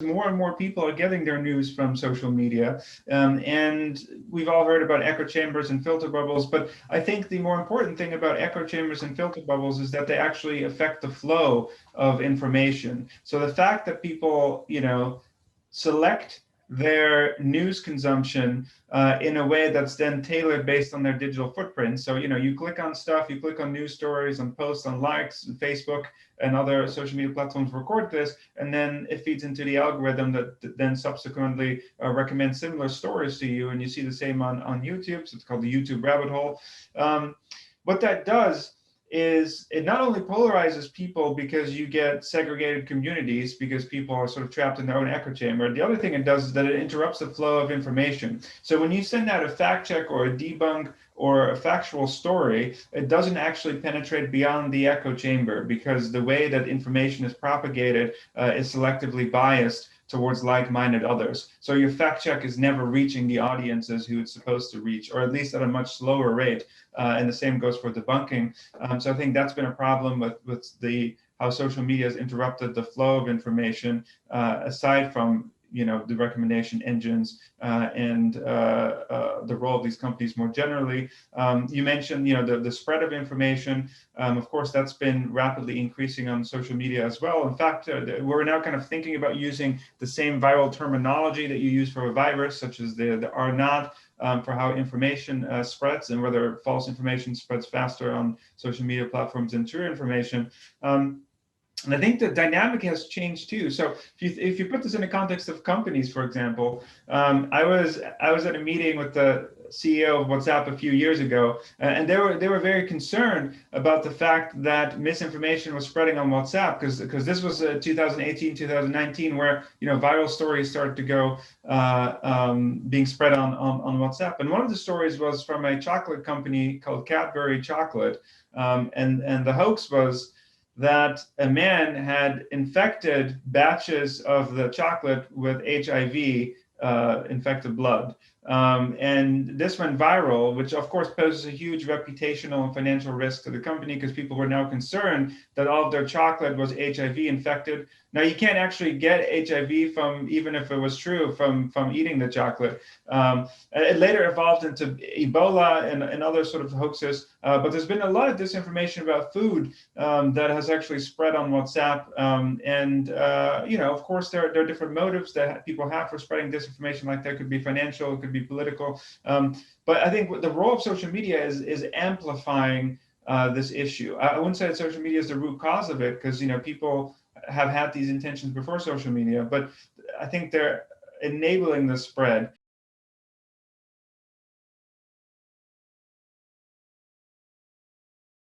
more and more people are getting their news from social media. And we've all heard about echo chambers and filter bubbles, but I think the more important thing about echo chambers and filter bubbles is that they actually affect the flow of information. So the fact that people, select their news consumption in a way that's then tailored based on their digital footprint. So, you click on stuff, you click on news stories, on posts, on likes, and Facebook and other social media platforms record this, and then it feeds into the algorithm that then subsequently recommends similar stories to you, and you see the same on YouTube. So it's called the YouTube rabbit hole. What that does is it not only polarizes people because you get segregated communities because people are sort of trapped in their own echo chamber. The other thing it does is that it interrupts the flow of information. So when you send out a fact check or a debunk or a factual story, it doesn't actually penetrate beyond the echo chamber because the way that information is propagated is selectively biased towards like-minded others. So your fact check is never reaching the audiences who it's supposed to reach, or at least at a much slower rate. And the same goes for debunking. So I think that's been a problem with how social media has interrupted the flow of information, aside from the recommendation engines and the role of these companies more generally. You mentioned the spread of information. Of course, that's been rapidly increasing on social media as well. In fact, we're now kind of thinking about using the same viral terminology that you use for a virus, such as the R naught, for how information spreads and whether false information spreads faster on social media platforms than true information. And I think the dynamic has changed too. So if you put this in the context of companies, for example, I was at a meeting with the CEO of WhatsApp a few years ago, and they were very concerned about the fact that misinformation was spreading on WhatsApp because this was 2018, 2019, where viral stories started to go being spread on WhatsApp. And one of the stories was from a chocolate company called Cadbury Chocolate, and the hoax was that a man had infected batches of the chocolate with HIV, infected blood. And this went viral, which of course poses a huge reputational and financial risk to the company because people were now concerned that all of their chocolate was HIV infected. Now you can't actually get HIV from, even if it was true, from eating the chocolate. It later evolved into Ebola and other sort of hoaxes, but there's been a lot of disinformation about food that has actually spread on WhatsApp. Of course, there are different motives that people have for spreading disinformation. Like that could be financial, it could be political. But I think the role of social media is amplifying this issue. I wouldn't say that social media is the root cause of it because people have had these intentions before social media, but I think they're enabling the spread.